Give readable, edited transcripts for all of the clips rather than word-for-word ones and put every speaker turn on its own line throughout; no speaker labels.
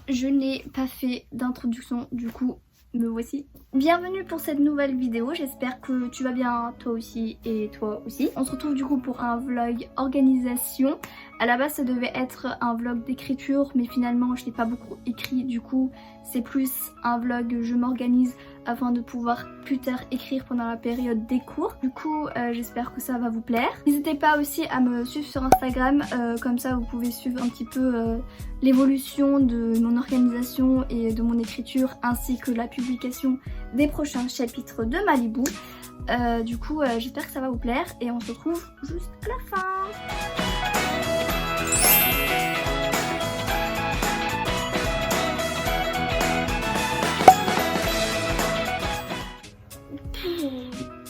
je n'ai pas fait d'introduction, du coup me voici. Bienvenue pour cette nouvelle vidéo, j'espère que tu vas bien toi aussi et toi aussi. On se retrouve du coup pour un vlog organisation. À la base ça devait être un vlog d'écriture mais finalement je n'ai pas beaucoup écrit, du coup c'est plus un vlog je m'organise afin de pouvoir plus tard écrire pendant la période des cours. Du coup j'espère que ça va vous plaire. N'hésitez pas aussi à me suivre sur Instagram, comme ça vous pouvez suivre un petit peu l'évolution de mon organisation et de mon écriture ainsi que la publication des prochains chapitres de Malibu. Du coup j'espère que ça va vous plaire et on se retrouve juste à la fin.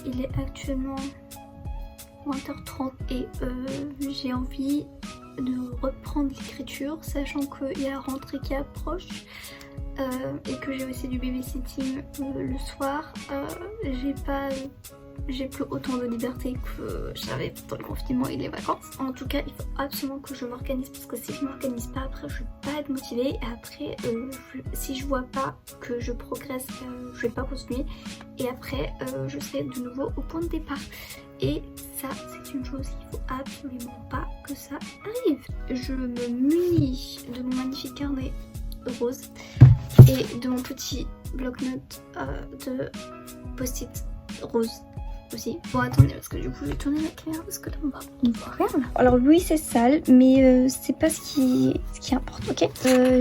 Il est actuellement 20h30 et j'ai envie de reprendre l'écriture, sachant qu'il y a la rentrée qui approche et que j'ai aussi du babysitting le soir. J'ai plus autant de liberté que j'avais pendant le confinement et les vacances. En tout cas, il faut absolument que je m'organise parce que si je m'organise pas, après je vais pas être motivée et après si je vois pas que je progresse, je vais pas continuer et après je serai de nouveau au point de départ. Et ça, c'est une chose qu'il faut absolument pas que ça arrive. Je me munis de mon magnifique carnet rose et de mon petit bloc-notes de post-it rose aussi. Bon attendez parce que du coup je vais tourner la caméra parce que là on voit rien là. Alors oui c'est sale mais c'est pas ce qui importe, ok.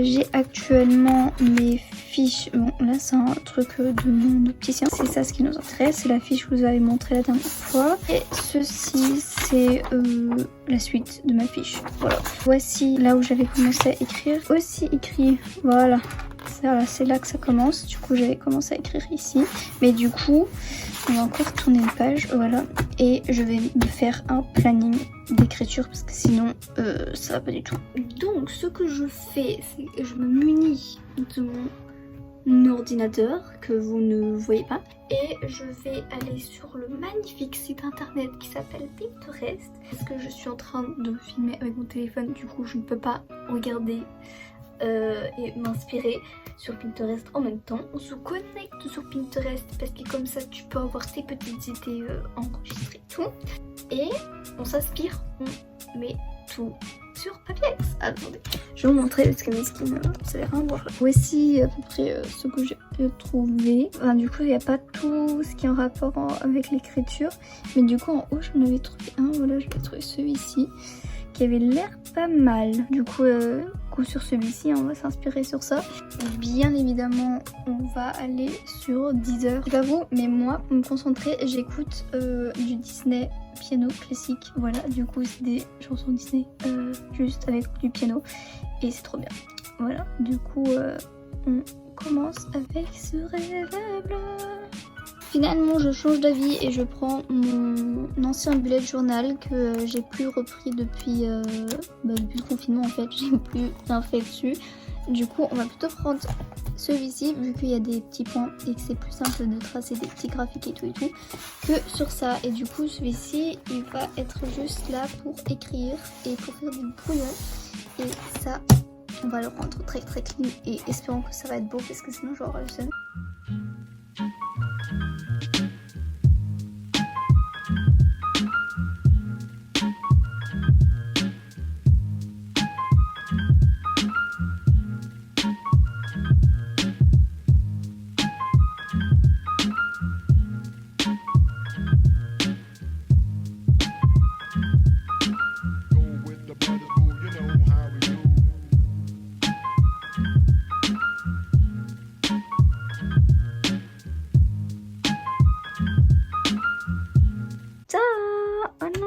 J'ai actuellement mes fiches, bon là c'est un truc de mon opticien, c'est ça ce qui nous intéresse, c'est la fiche que je vous avais montrée la dernière fois. Et ceci c'est la suite de ma fiche, voilà. Voici là où j'avais commencé à écrire, aussi écrit, voilà. C'est là que ça commence, du coup j'avais commencé à écrire ici, mais du coup on va encore tourner une page, voilà, et je vais me faire un planning d'écriture parce que sinon ça va pas du tout. Donc ce que je fais, c'est que je me munis de mon ordinateur que vous ne voyez pas et je vais aller sur le magnifique site internet qui s'appelle Pinterest parce que je suis en train de filmer avec mon téléphone, du coup je ne peux pas regarder et m'inspirer sur Pinterest en même temps. On se connecte sur Pinterest parce que comme ça tu peux avoir tes petites idées enregistrées tout et on s'inspire, on met tout sur papier. Attendez, je vais vous montrer parce que mes skins, vous allez rien voir. Voici à peu près ce que j'ai pu trouver. Enfin, du coup il n'y a pas tout ce qui est en rapport avec l'écriture, mais du coup en haut j'en avais trouvé un, voilà, j'avais trouvé celui-ci qui avait l'air pas mal. Du coup sur celui-ci on va s'inspirer sur ça. Bien évidemment on va aller sur Deezer. C'est pas vous mais moi pour me concentrer j'écoute du Disney piano classique. Voilà, du coup c'est des chansons Disney juste avec du piano et c'est trop bien. Voilà, du coup on commence avec ce rêve bleu. Finalement je change d'avis et je prends mon ancien bullet journal que j'ai plus repris depuis le confinement en fait, j'ai plus rien fait dessus. Du coup on va plutôt prendre celui-ci vu qu'il y a des petits points et que c'est plus simple de tracer des petits graphiques et tout que sur ça. Et du coup celui-ci il va être juste là pour écrire et pour faire des brouillons et ça on va le rendre très très clean et espérons que ça va être beau parce que sinon j'aurai le seum.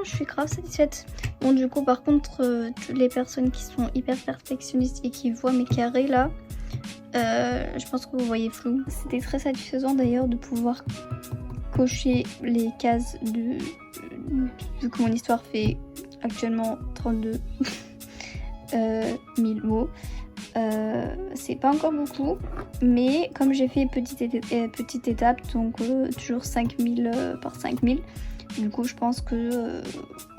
Je suis grave satisfaite. Bon du coup par contre toutes les personnes qui sont hyper perfectionnistes et qui voient mes carrés là, je pense que vous voyez flou. C'était très satisfaisant d'ailleurs de pouvoir cocher les cases de vu que mon histoire fait actuellement 32 000 mots. C'est pas encore beaucoup mais comme j'ai fait petite étape donc toujours 5000 par 5000, Du coup je pense que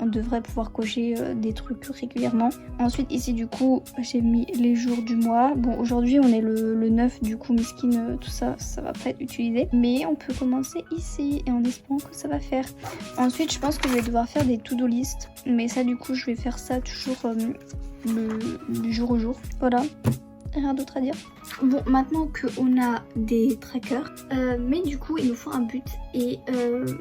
on devrait pouvoir cocher des trucs régulièrement. Ensuite ici du coup j'ai mis les jours du mois. Bon aujourd'hui on est le 9 du coup miskin, tout ça ça va pas être utilisé. Mais on peut commencer ici et en espérant que ça va faire. Ensuite je pense que je vais devoir faire des to-do list. Mais ça du coup je vais faire ça toujours du jour au jour. Voilà. Rien d'autre à dire. Bon, maintenant qu'on a des trackers, mais du coup il nous faut un but et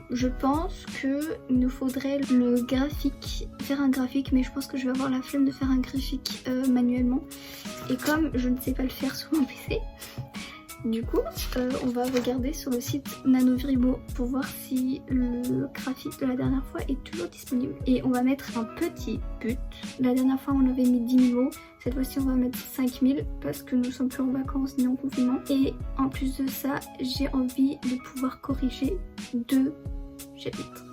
je pense que il nous faudrait le graphique, faire un graphique, mais je pense que je vais avoir la flemme de faire un graphique manuellement et comme je ne sais pas le faire sur mon PC, du coup on va regarder sur le site Nanovrimo pour voir si le graphique de la dernière fois est toujours disponible et on va mettre un petit but. La dernière fois on avait mis 10 niveaux. Cette fois-ci on va mettre 5000 parce que nous sommes plus en vacances ni en confinement. Et en plus de ça, j'ai envie de pouvoir corriger 2 chapitres.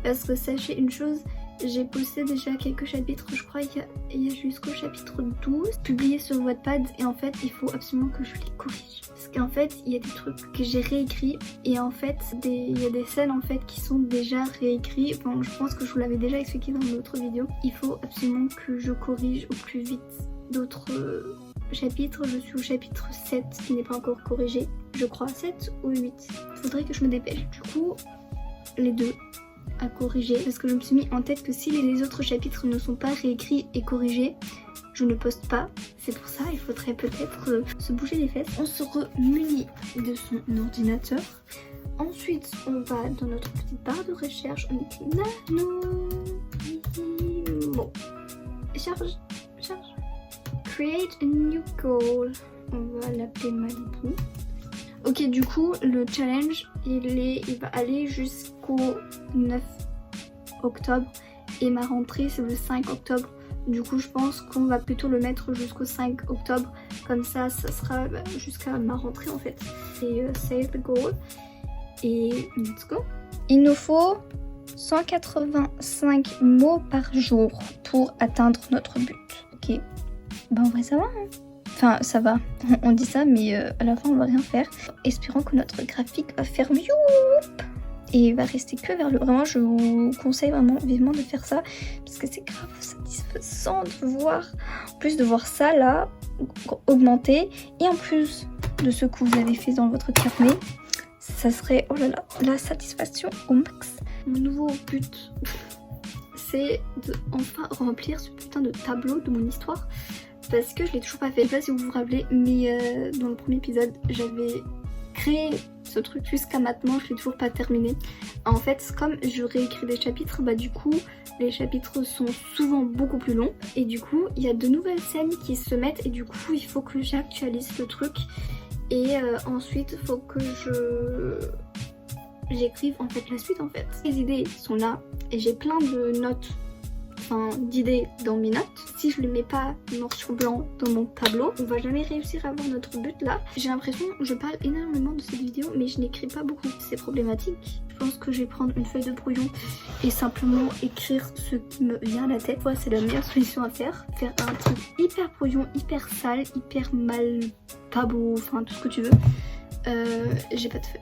Parce que sachez une chose, j'ai posté déjà quelques chapitres, je crois il y a jusqu'au chapitre 12 publié sur Wattpad et en fait il faut absolument que je les corrige. Parce qu'en fait il y a des trucs que j'ai réécrits et en fait il y a des scènes en fait qui sont déjà réécrits. Enfin je pense que je vous l'avais déjà expliqué dans une autre vidéo. Il faut absolument que je corrige au plus vite d'autres chapitres. Je suis au chapitre 7 qui n'est pas encore corrigé. Je crois 7 ou 8. Il faudrait que je me dépêche. Du coup les deux à corriger parce que je me suis mis en tête que si les autres chapitres ne sont pas réécrits et corrigés, je ne poste pas. C'est pour ça il faudrait peut-être se bouger les fesses. On se remunit de son ordinateur. Ensuite on va dans notre petite barre de recherche, on écrit nano. Bon, charge. Create a new goal. On va l'appeler Malibu. Ok, du coup le challenge il va aller jusqu'au 9 octobre et ma rentrée c'est le 5 octobre. Du coup je pense qu'on va plutôt le mettre jusqu'au 5 octobre, comme ça sera jusqu'à ma rentrée en fait. Et save the goal et let's go. Il nous faut 185 mots par jour pour atteindre notre but. Ok, bah en vrai ça va hein. Enfin ça va, on dit ça mais à la fin on va rien faire. Espérons que notre graphique va faire youp et va rester que vers le... Vraiment je vous conseille vraiment vivement de faire ça parce que c'est grave satisfaisant de voir, en plus de voir ça là augmenter et en plus de ce que vous avez fait dans votre carnet, ça serait oh là là la satisfaction au max. Mon nouveau but c'est de enfin remplir ce putain de tableau de mon histoire. Parce que je l'ai toujours pas fait. Je sais pas si vous vous rappelez, mais dans le premier épisode, j'avais créé ce truc jusqu'à maintenant, je l'ai toujours pas terminé. En fait, comme je réécris des chapitres, bah du coup, les chapitres sont souvent beaucoup plus longs. Et du coup, il y a de nouvelles scènes qui se mettent et du coup, il faut que j'actualise le truc. Et ensuite, il faut que j'écrive en fait la suite en fait. Les idées sont là et j'ai plein de notes, d'idées dans mes notes. Si je le mets pas noir sur blanc dans mon tableau, on va jamais réussir à avoir notre but là. J'ai l'impression que je parle énormément de cette vidéo mais je n'écris pas beaucoup. C'est problématique. Je pense que je vais prendre une feuille de brouillon et simplement écrire ce qui me vient à la tête. Ouais, c'est la meilleure solution à faire. Faire un truc hyper brouillon, hyper sale, hyper mal, pas beau, enfin tout ce que tu veux. J'ai pas de feuille.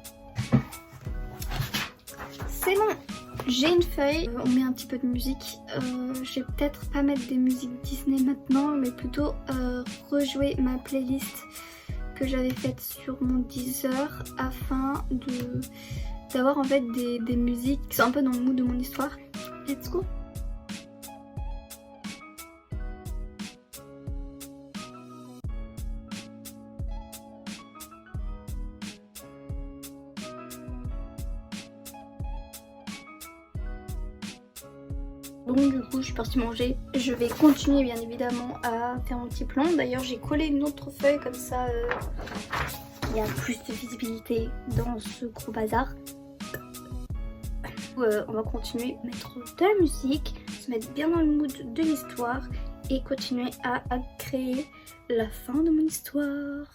C'est bon. J'ai une feuille, on met un petit peu de musique. Je vais peut-être pas mettre des musiques Disney maintenant, mais plutôt rejouer ma playlist que j'avais faite sur mon Deezer afin d'avoir en fait des musiques qui sont un peu dans le mood de mon histoire. Let's go! Donc du coup je suis partie manger. Je vais continuer bien évidemment à faire mon petit plan. D'ailleurs j'ai collé une autre feuille comme ça il y a plus de visibilité dans ce gros bazar. On va continuer à mettre de la musique, se mettre bien dans le mood de l'histoire et continuer à créer la fin de mon histoire.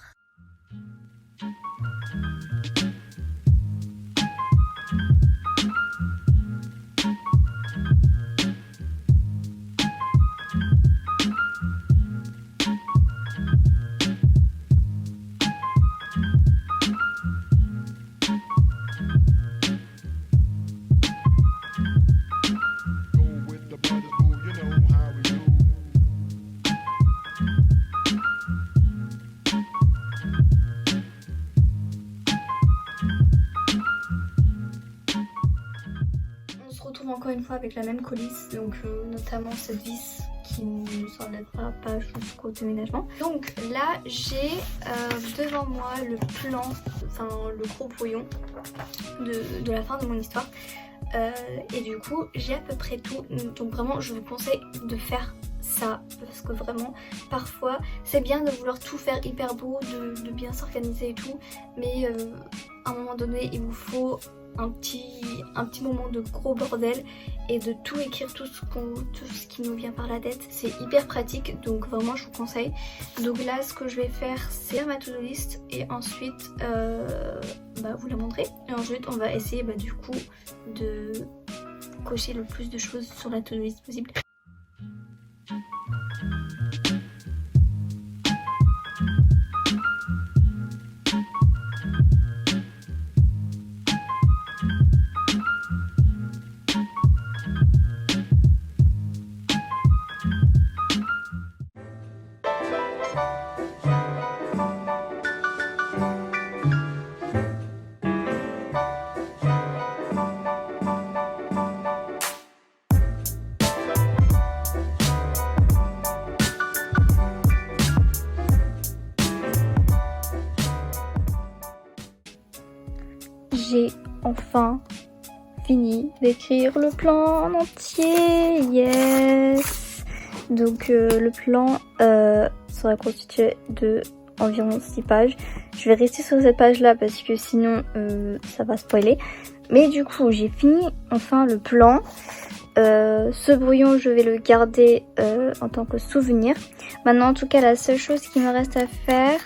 encore une fois avec la même coulisse, donc notamment cette vis qui ne s'enlèvera pas jusqu'au déménagement. Donc là j'ai devant moi le plan, enfin le gros brouillon de la fin de mon histoire. Et du coup j'ai à peu près tout, donc vraiment je vous conseille de faire ça parce que vraiment parfois c'est bien de vouloir tout faire hyper beau, de bien s'organiser et tout, mais à un moment donné il vous faut un petit moment de gros bordel et de tout écrire, tout ce qui nous vient par la tête. C'est hyper pratique, donc vraiment je vous conseille. Donc là ce que je vais faire c'est ma to-do list et ensuite vous la montrer, et ensuite on va essayer du coup de cocher le plus de choses sur la to-do list possible. J'ai enfin fini d'écrire le plan en entier, yes. Donc le plan sera constitué de environ 6 pages. Je vais rester sur cette page là parce que sinon ça va spoiler. Mais du coup j'ai fini enfin le plan. Ce brouillon je vais le garder en tant que souvenir. Maintenant en tout cas la seule chose qui me reste à faire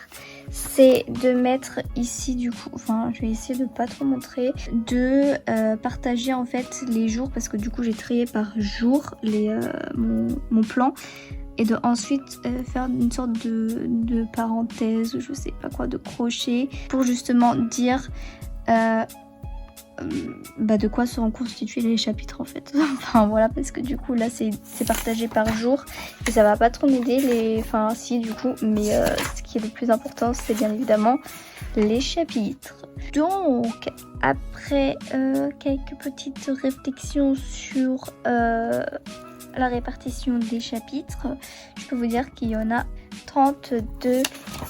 c'est de mettre ici du coup, enfin je vais essayer de pas trop montrer, de partager en fait les jours parce que du coup j'ai trié par jour mon plan et de ensuite faire une sorte de parenthèse, je sais pas quoi, de crochet pour justement dire de quoi seront constitués les chapitres en fait. Enfin voilà, parce que du coup là c'est partagé par jour et ça va pas trop m'aider, enfin si du coup, mais ce qui est le plus important c'est bien évidemment les chapitres. Donc après quelques petites réflexions sur la répartition des chapitres, je peux vous dire qu'il y en a 32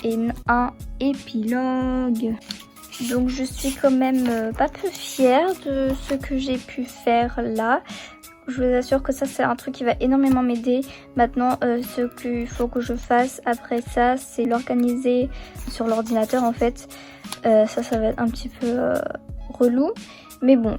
et un épilogue. Donc je suis quand même pas peu fière de ce que j'ai pu faire là. Je vous assure que ça c'est un truc qui va énormément m'aider. Maintenant ce qu'il faut que je fasse après ça c'est l'organiser sur l'ordinateur en fait. Ça va être un petit peu relou. Mais bon.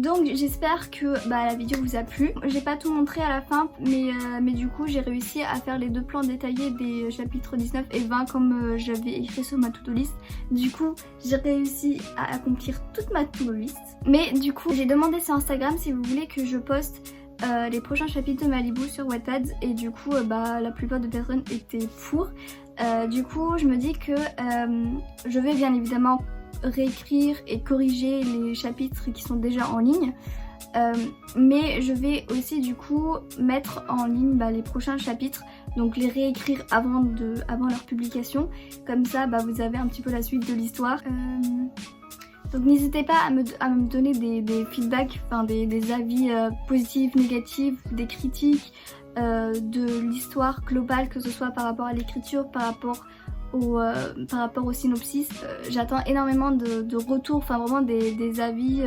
Donc j'espère que la vidéo vous a plu. J'ai pas tout montré à la fin mais du coup j'ai réussi à faire les deux plans détaillés des chapitres 19 et 20 comme j'avais écrit sur ma to-do list. Du coup j'ai réussi à accomplir toute ma to-do list. Mais du coup j'ai demandé sur Instagram si vous voulez que je poste les prochains chapitres de Malibu sur Wattpad et du coup la plupart de personnes étaient pour. Du coup je me dis que je vais bien évidemment réécrire et corriger les chapitres qui sont déjà en ligne, mais je vais aussi du coup mettre en ligne les prochains chapitres, donc les réécrire avant leur publication, comme ça vous avez un petit peu la suite de l'histoire. Donc n'hésitez pas à me donner des feedbacks, des avis positifs, négatifs, des critiques de l'histoire globale, que ce soit par rapport à l'écriture, par rapport au synopsis. J'attends énormément de retours, vraiment des avis,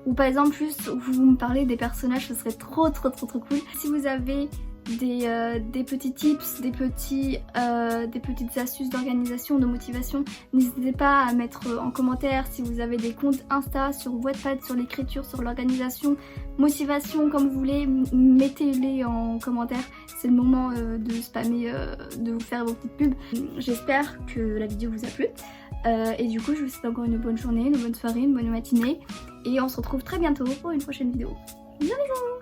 ou par exemple juste vous me parlez des personnages, ce serait trop cool. Si vous avez des petits tips, des petites astuces d'organisation, de motivation, n'hésitez pas à mettre en commentaire. Si vous avez des comptes Insta sur Wattpad, sur l'écriture, sur l'organisation, motivation, comme vous voulez, mettez-les en commentaire. C'est le moment de spammer, de vous faire vos petites pubs. J'espère que la vidéo vous a plu. Et du coup je vous souhaite encore une bonne journée, une bonne soirée, une bonne matinée. Et on se retrouve très bientôt pour une prochaine vidéo. Bisous bisous.